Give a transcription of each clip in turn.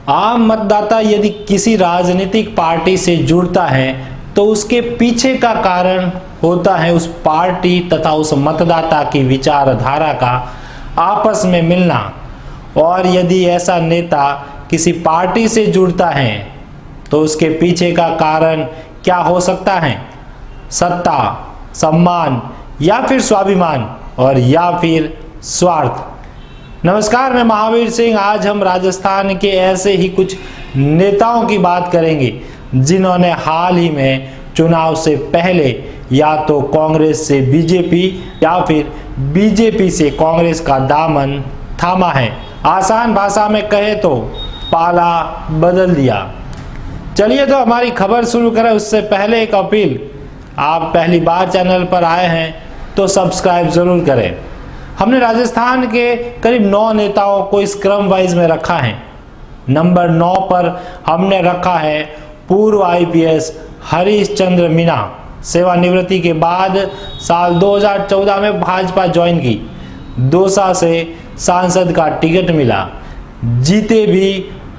आम मतदाता यदि किसी राजनीतिक पार्टी से जुड़ता है तो उसके पीछे का कारण होता है उस पार्टी तथा उस मतदाता की विचारधारा का आपस में मिलना। और यदि ऐसा नेता किसी पार्टी से जुड़ता है तो उसके पीछे का कारण क्या हो सकता है? सत्ता, सम्मान या फिर स्वाभिमान और या फिर स्वार्थ। नमस्कार, मैं महावीर सिंह। आज हम राजस्थान के ऐसे ही कुछ नेताओं की बात करेंगे जिन्होंने हाल ही में चुनाव से पहले या तो कांग्रेस से बीजेपी या फिर बीजेपी से कांग्रेस का दामन थामा है। आसान भाषा में कहे तो पाला बदल दिया। चलिए तो हमारी खबर शुरू करें उससे पहले एक अपील, आप पहली बार चैनल पर आए हैं तो सब्सक्राइब जरूर करें। हमने राजस्थान के करीब 9 नेताओं को इस क्रम वाइज में रखा है। नंबर 9 पर हमने रखा है पूर्व आईपीएस हरीश चंद्र मीना। सेवानिवृत्ति के बाद साल 2014 में भाजपा ज्वाइन की। दौसा से सांसद का टिकट मिला। जीते भी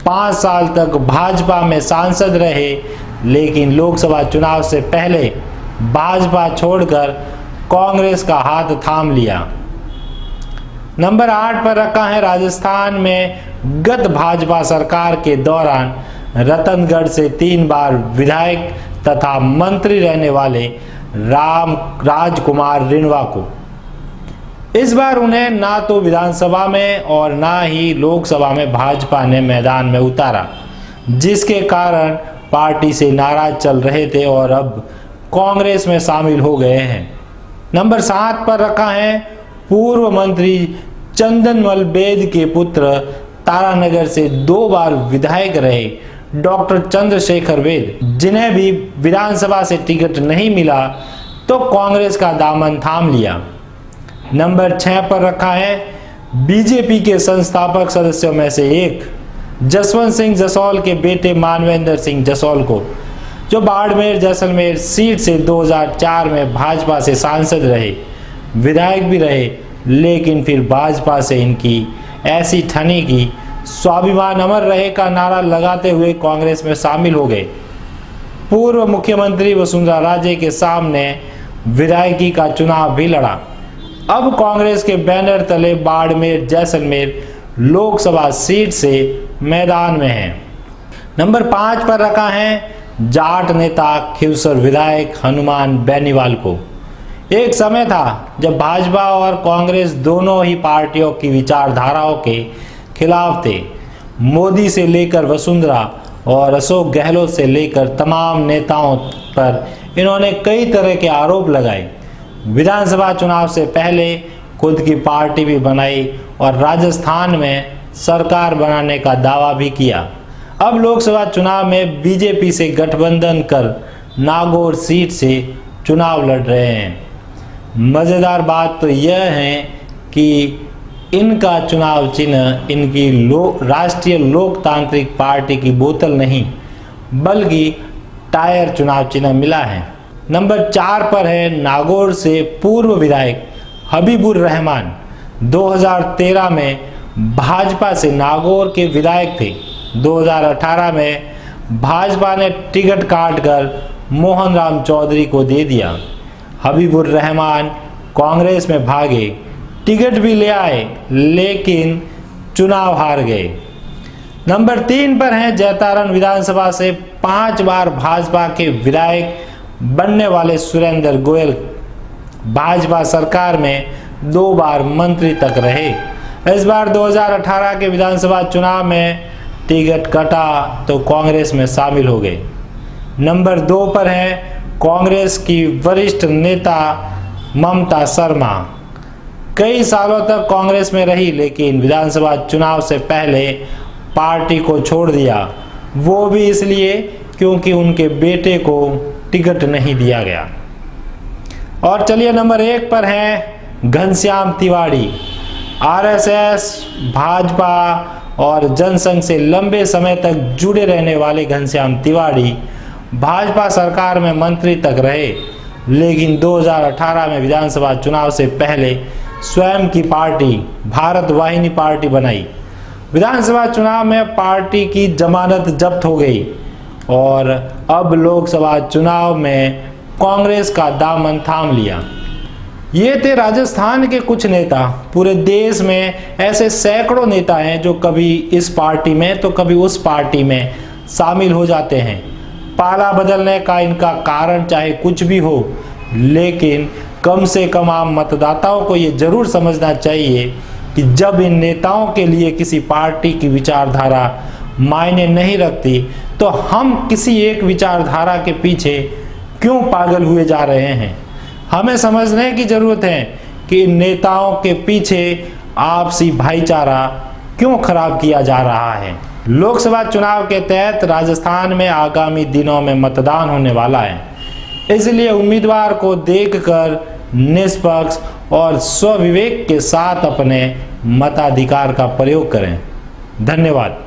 5 साल तक भाजपा में सांसद रहे, लेकिन लोकसभा चुनाव से पहले भाजपा छोड़कर कांग्रेस का हाथ थाम लिया। नंबर 8 पर रखा है राजस्थान में गत भाजपा सरकार के दौरान रतनगढ़ से 3 बार विधायक तथा मंत्री रहने वाले राम राजकुमार रिणवा को। इस बार उन्हें ना तो विधानसभा में और ना ही लोकसभा में भाजपा ने मैदान में उतारा, जिसके कारण पार्टी से नाराज चल रहे थे और अब कांग्रेस में शामिल हो गए हैं। नंबर 7 पर रखा है पूर्व मंत्री चंदनमल बेद के पुत्र तारानगर से 2 बार विधायक रहे डॉक्टर चंद्रशेखर वेद, जिन्हें भी विधानसभा से टिकट नहीं मिला तो कांग्रेस का दामन थाम लिया। नंबर 6 पर रखा है बीजेपी के संस्थापक सदस्यों में से एक जसवंत सिंह जसौल के बेटे मानवेंद्र सिंह जसौल को, जो बाड़मेर जैसलमेर सीट से 2004 में भाजपा से सांसद रहे, विधायक भी रहे, लेकिन फिर भाजपा से इनकी ऐसी ठनी की स्वाभिमान अमर रहे का नारा लगाते हुए कांग्रेस में शामिल हो गए। पूर्व मुख्यमंत्री वसुंधरा राजे के सामने विधायकी का चुनाव भी लड़ा। अब कांग्रेस के बैनर तले बाड़मेर जैसलमेर लोकसभा सीट से मैदान में है। नंबर 5 पर रखा है जाट नेता खिवसर विधायक हनुमान बेनीवाल को। एक समय था जब भाजपा और कांग्रेस दोनों ही पार्टियों की विचारधाराओं के खिलाफ थे। मोदी से लेकर वसुंधरा और अशोक गहलोत से लेकर तमाम नेताओं पर इन्होंने कई तरह के आरोप लगाए। विधानसभा चुनाव से पहले खुद की पार्टी भी बनाई और राजस्थान में सरकार बनाने का दावा भी किया। अब लोकसभा चुनाव में बीजेपी से गठबंधन कर नागौर सीट से चुनाव लड़ रहे हैं। मज़ेदार बात तो यह है कि इनका चुनाव चिन्ह इनकी राष्ट्रीय लोकतांत्रिक पार्टी की बोतल नहीं बल्कि टायर चुनाव चिन्ह मिला है। नंबर 4 पर है नागौर से पूर्व विधायक हबीबुर रहमान। 2013 में भाजपा से नागौर के विधायक थे। 2018 में भाजपा ने टिकट काटकर मोहन राम चौधरी को दे दिया। हबीबुर रहमान कांग्रेस में भागे, टिकट भी ले आए, लेकिन चुनाव हार गए। नंबर 3 पर हैं जैतारण विधानसभा से 5 बार भाजपा के विधायक बनने वाले सुरेंद्र गोयल। भाजपा सरकार में 2 बार मंत्री तक रहे। इस बार 2018 के विधानसभा चुनाव में टिकट कटा तो कांग्रेस में शामिल हो गए। नंबर 2 पर है कांग्रेस की वरिष्ठ नेता ममता शर्मा। कई सालों तक कांग्रेस में रही, लेकिन विधानसभा चुनाव से पहले पार्टी को छोड़ दिया, वो भी इसलिए क्योंकि उनके बेटे को टिकट नहीं दिया गया। और चलिए नंबर 1 पर है घनश्याम तिवारी। आरएसएस, भाजपा और जनसंघ से लंबे समय तक जुड़े रहने वाले घनश्याम तिवारी भाजपा सरकार में मंत्री तक रहे, लेकिन 2018 में विधानसभा चुनाव से पहले स्वयं की पार्टी भारत वाहिनी पार्टी बनाई। विधानसभा चुनाव में पार्टी की जमानत जब्त हो गई और अब लोकसभा चुनाव में कांग्रेस का दामन थाम लिया। ये थे राजस्थान के कुछ नेता। पूरे देश में ऐसे सैकड़ों नेता हैं जो कभी इस पार्टी में तो कभी उस पार्टी में शामिल हो जाते हैं। पाला बदलने का इनका कारण चाहे कुछ भी हो, लेकिन कम से कम आम मतदाताओं को ये जरूर समझना चाहिए कि जब इन नेताओं के लिए किसी पार्टी की विचारधारा मायने नहीं रखती तो हम किसी एक विचारधारा के पीछे क्यों पागल हुए जा रहे हैं। हमें समझने की जरूरत है कि इन नेताओं के पीछे आपसी भाईचारा क्यों खराब किया जा रहा है। लोकसभा चुनाव के तहत राजस्थान में आगामी दिनों में मतदान होने वाला है, इसलिए उम्मीदवार को देखकर निष्पक्ष और स्वविवेक के साथ अपने मताधिकार का प्रयोग करें। धन्यवाद।